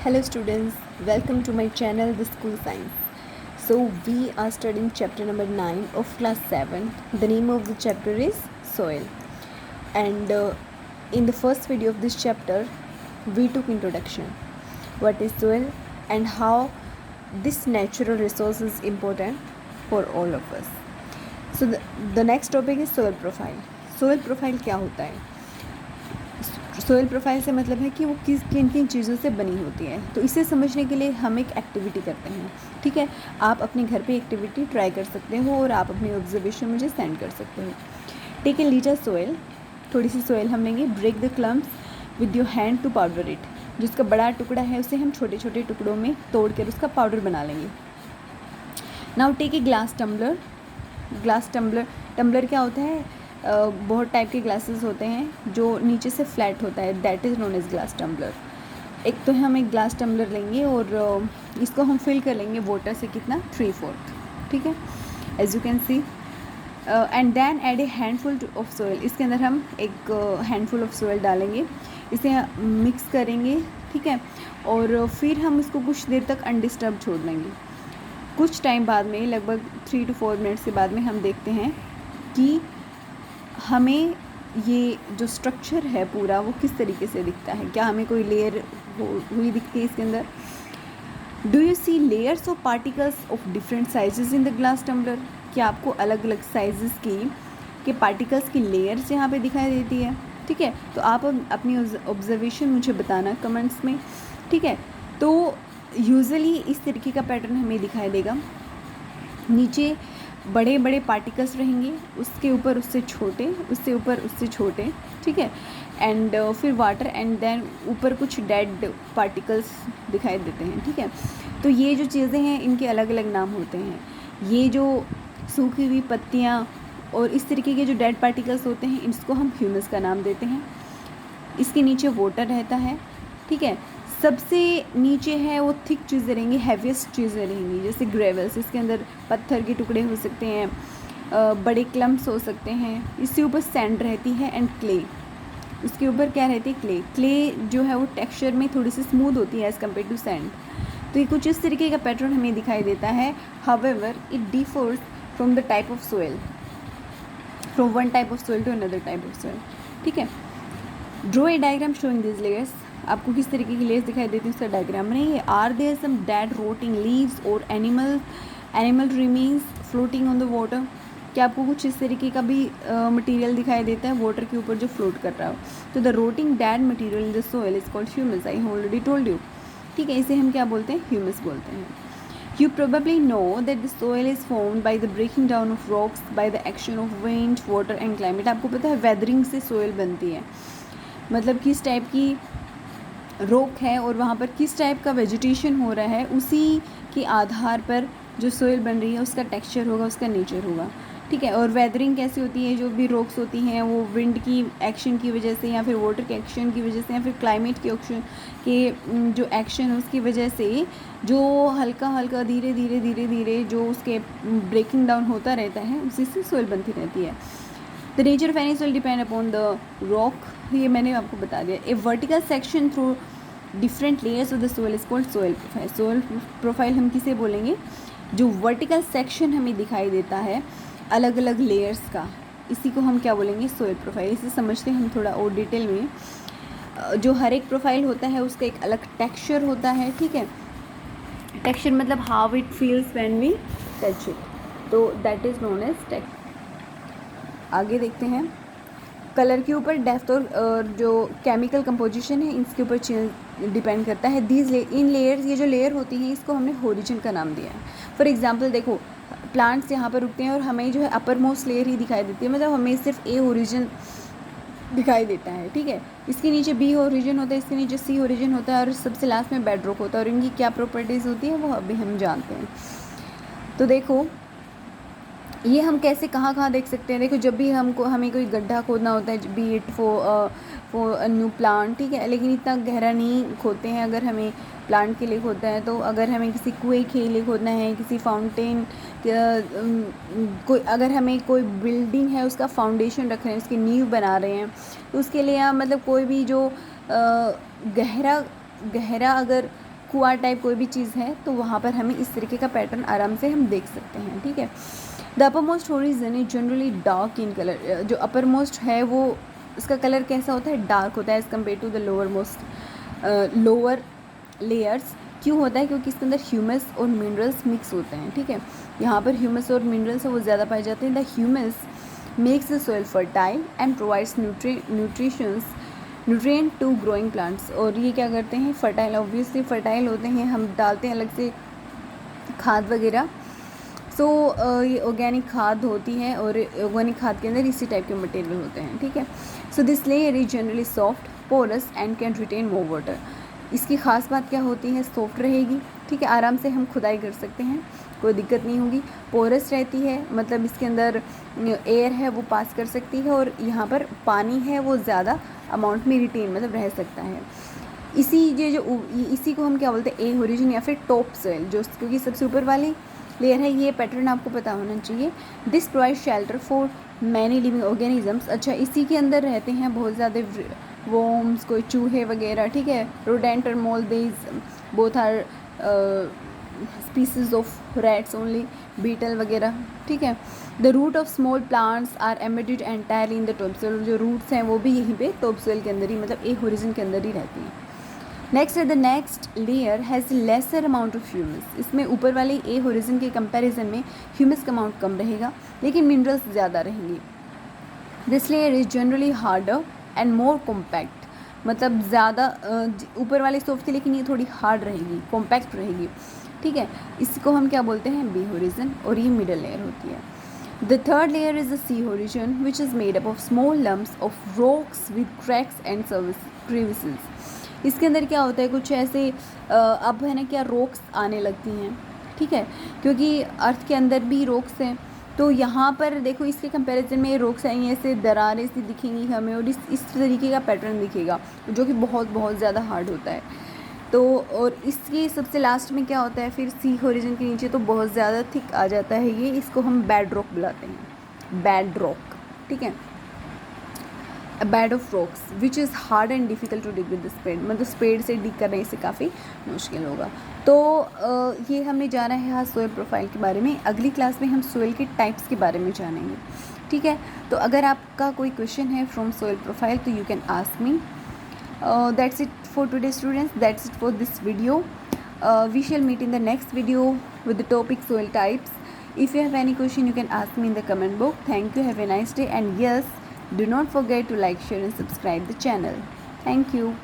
Hello students, welcome to my channel The School Science. So we are studying chapter number 9 of class 7. The name of the chapter is soil. And in the first video of this chapter, we took introduction. What is soil and how this natural resource is important for all of us. So the next topic is soil profile. Soil profile क्या होता है? Soil profile से मतलब है कि वो किन किन चीज़ों से बनी होती है। तो इसे समझने के लिए हम एक एक्टिविटी करते हैं। ठीक है, आप अपने घर पे एक्टिविटी ट्राई कर सकते हो और आप अपनी ऑब्जर्वेशन मुझे सेंड कर सकते हो। टेक ए लीटर सोयल, थोड़ी सी सोयल हम लेंगे। Break the clumps with your hand to powder it. जिसका बड़ा टुकड़ा है उसे हम छोटे छोटे टुकड़ों में तोड़ कर उसका पाउडर बना लेंगे। Now take a glass tumbler. Tumbler क्या होता है? बहुत टाइप के ग्लासेस होते हैं जो नीचे से फ्लैट होता है, that is known as glass tumbler. एक तो हम एक ग्लास टम्बलर लेंगे और इसको हम फिल कर लेंगे वाटर से, कितना 3/4। ठीक है, as you can see. And then add a handful of soil. इसके अंदर हम एक हैंडफुल ऑफ सोयल डालेंगे, इसे मिक्स करेंगे। ठीक है, और फिर हम इसको कुछ देर तक अनडिस्टर्ब छोड़ देंगे। कुछ टाइम बाद में, लगभग 3 to 4 मिनट्स के बाद में, हम देखते हैं कि हमें ये जो स्ट्रक्चर है पूरा वो किस तरीके से दिखता है। क्या हमें कोई लेयर हुई दिखती है इसके अंदर? Do you see layers of particles of different sizes in the glass tumbler? क्या आपको अलग अलग साइजेस के पार्टिकल्स की लेयर्स यहाँ पे दिखाई देती है? ठीक है, तो आप अपनी ऑब्जर्वेशन मुझे बताना कमेंट्स में। ठीक है, तो यूजुअली इस तरीके का पैटर्न हमें दिखाई देगा। नीचे बड़े बड़े पार्टिकल्स रहेंगे, उसके ऊपर उससे छोटे, उससे ऊपर उससे छोटे। ठीक है, एंड फिर वाटर, एंड देन ऊपर कुछ डेड पार्टिकल्स दिखाई देते हैं। ठीक है, तो ये जो चीज़ें हैं इनके अलग अलग नाम होते हैं। ये जो सूखी हुई पत्तियाँ और इस तरीके के जो डेड पार्टिकल्स होते हैं, इसको हम ह्यूमस का नाम देते हैं। इसके नीचे वाटर रहता है। ठीक है, सबसे नीचे है वो थिक चीज़ें रहेंगी, हैवीएस्ट चीज़ें रहेंगी, जैसे ग्रेवल्स। इसके अंदर पत्थर के टुकड़े हो सकते हैं, बड़े क्लम्प्स हो सकते हैं। इसके ऊपर सैंड रहती है एंड क्ले। उसके ऊपर क्या रहती है? क्ले। क्ले जो है वो टेक्सचर में थोड़ी सी स्मूथ होती है एज़ कम्पेयर टू सैंड। तो ये कुछ इस तरीके का पैटर्न हमें दिखाई देता है। However it differs from the type of soil, from one type of soil to another type of soil. ठीक है, draw a diagram showing this layers. आपको किस तरीके की लेयर्स दिखाई देती है उसका डायग्राम बनाइए। Are there some dead rotting leaves और animal remains floating on the water? क्या आपको कुछ इस तरीके का भी मटेरियल दिखाई देता है वाटर के ऊपर जो फ्लोट कर रहा हो? तो the rotting dead material in the soil is called humus. I already told you. ठीक है, इसे हम क्या बोलते हैं? ह्यूमस बोलते हैं। You probably know that the soil is formed by the breaking down of rocks by the action of wind, water and climate. आपको पता है वेदरिंग से सोइल बनती है, मतलब किस टाइप की रॉक है और वहाँ पर किस टाइप का वेजिटेशन हो रहा है, उसी के आधार पर जो सोइल बन रही है उसका टेक्सचर होगा, उसका नेचर होगा। ठीक है, और वेदरिंग कैसी होती है? जो भी रॉक्स होती हैं वो विंड की एक्शन की वजह से, या फिर वाटर के एक्शन की वजह से, या फिर क्लाइमेट के एक्शन के जो एक्शन है उसकी वजह से जो हल्का हल्का धीरे धीरे धीरे धीरे जो उसके ब्रेकिंग डाउन होता रहता है, उसी से सोइल बनती रहती है। The nature of any soil depend upon the rock, ये मैंने आपको बता दिया। A vertical section through different layers of the soil is called soil profile. Soil profile हम किसे बोलेंगे? जो वर्टिकल सेक्शन हमें दिखाई देता है अलग अलग लेयर्स का, इसी को हम क्या बोलेंगे? Soil profile. इसे समझते हैं हम थोड़ा और डिटेल में। जो हर एक प्रोफाइल होता है उसका एक अलग टेक्सचर होता है। ठीक है, टेक्सचर मतलब how it feels when we touch it, तो that is known as texture. आगे देखते हैं। कलर के ऊपर डेप्थ और जो केमिकल कंपोजिशन है इसके ऊपर डिपेंड करता है। इन लेयर्स, ये जो लेयर होती हैं इसको हमने होरिजन का नाम दिया है। फॉर एग्जांपल देखो, प्लांट्स यहाँ पर रुकते हैं और हमें जो है अपर मोस्ट लेयर ही दिखाई देती है, मतलब हमें सिर्फ ए ओरिजिन दिखाई देता है। ठीक है, इसके नीचे बी ओरिजिन होता है, इसके नीचे सी ओरिजिन होता है और सबसे लास्ट में बेड रॉक होता है। और इनकी क्या प्रॉपर्टीज़ होती है वो अभी हम जानते हैं। तो देखो ये हम कैसे कहाँ देख सकते हैं। देखो, जब भी हमें कोई गड्ढा खोदना होता है, B it for a new plant, ठीक है, लेकिन इतना गहरा नहीं खोदते हैं अगर हमें प्लांट के लिए खोदना है। तो अगर हमें किसी कुएं के लिए खोदना है, किसी फाउंटेन, कोई अगर हमें कोई बिल्डिंग है उसका फाउंडेशन रख रहे हैं, उसकी नींव बना रहे हैं, तो उसके लिए मतलब कोई भी जो गहरा अगर कुआं टाइप कोई भी चीज़ है तो वहाँ पर हमें इस तरीके का पैटर्न आराम से हम देख सकते हैं, ठीक है। The upper most horizon is generally dark in colour, जो अपर मोस्ट है वो इसका कलर कैसा होता है, डार्क होता है as compare to the lower most lower layers. क्यों होता है, क्योंकि इसके अंदर ह्यूमस और मिनरल्स मिक्स होते हैं, ठीक है। यहाँ पर ह्यूमस और मिनरल्स है वो ज़्यादा पाए जाते हैं। The humus makes the soil fertile and provides nutrient to growing plants. और ये क्या करते हैं, फर्टाइल, ऑब्वियसली फर्टाइल होते हैं, हम डालते हैं अलग से खाद वगैरह। सो ये ऑर्गेनिक खाद होती है और ऑर्गेनिक खाद के अंदर इसी टाइप के मटेरियल होते हैं, ठीक है। So this layer is generally soft, porous and can retain more water. इसकी ख़ास बात क्या होती है, सॉफ्ट रहेगी, ठीक है, आराम से हम खुदाई कर सकते हैं, कोई दिक्कत नहीं होगी। पोरस रहती है, मतलब इसके अंदर एयर है वो पास कर सकती है, और यहाँ पर पानी है वो ज़्यादा अमाउंट में रिटेन मतलब रह सकता है। इसी को हम क्या बोलते हैं, ए ओरिजिन या फिर टॉप सोइल, जो क्योंकि सबसे ऊपर वाली लेयर है, ये पैटर्न आपको पता होना चाहिए। This provide shelter for many living organisms. अच्छा, इसी के अंदर रहते हैं बहुत ज़्यादा वॉर्म्स, कोई चूहे वगैरह, ठीक है। रोडेंट और mole, these both are species of rats only, beetle वगैरह, ठीक है। The root of small plants are embedded entirely in the top soil. जो रूट्स हैं वो भी यहीं पे टॉप सोइल के अंदर ही, मतलब ए होरिजन के अंदर ही रहती हैं। नेक्स्ट है the next layer has lesser amount of humus. इसमें ऊपर वाले ए होरिजन के कंपैरिजन में ह्यूमस का अमाउंट कम रहेगा, लेकिन मिनरल्स ज़्यादा रहेंगी। This layer is generally harder and more compact, मतलब ज़्यादा ऊपर वाले सॉफ्ट थी, लेकिन ये थोड़ी हार्ड रहेगी, कॉम्पैक्ट रहेगी, ठीक है। इसको हम क्या बोलते हैं, बी होरिजन, और ये मिडल लेयर होती है। The third layer is the C horizon which is made up of small lumps of rocks with cracks and crevices. इसके अंदर क्या होता है, कुछ ऐसे अब है ना क्या रॉक्स आने लगती हैं, ठीक है, क्योंकि अर्थ के अंदर भी रॉक्स हैं। तो यहाँ पर देखो इसके कंपैरिजन में रॉक्स आएंगी, ऐसे दरारें सी दिखेंगी हमें, और इस तरीके का पैटर्न दिखेगा जो कि बहुत बहुत ज़्यादा हार्ड होता है। तो और इसके सबसे लास्ट में क्या होता है, फिर सी होरिजन के नीचे तो बहुत ज़्यादा थिक आ जाता है ये, इसको हम बेड रॉक बुलाते हैं, बेड रॉक, ठीक है। A bed of rocks which is hard and difficult to dig with the spade, मतलब स्पेड से डिग करने से काफ़ी मुश्किल होगा। तो ये हमने जाना है आज सोइल प्रोफाइल के बारे में। अगली क्लास में हम सोइल के टाइप्स के बारे में जानेंगे, ठीक है। तो अगर आपका कोई क्वेश्चन है फ्रॉम सोइल प्रोफाइल तो you can ask me. That's it for today students, that's it for this video. We shall meet in the next video with the topic soil types. If you have any question, you can ask me in the comment box. Thank you. Have a nice day. And yes, do not forget to like, share and subscribe the channel. Thank you.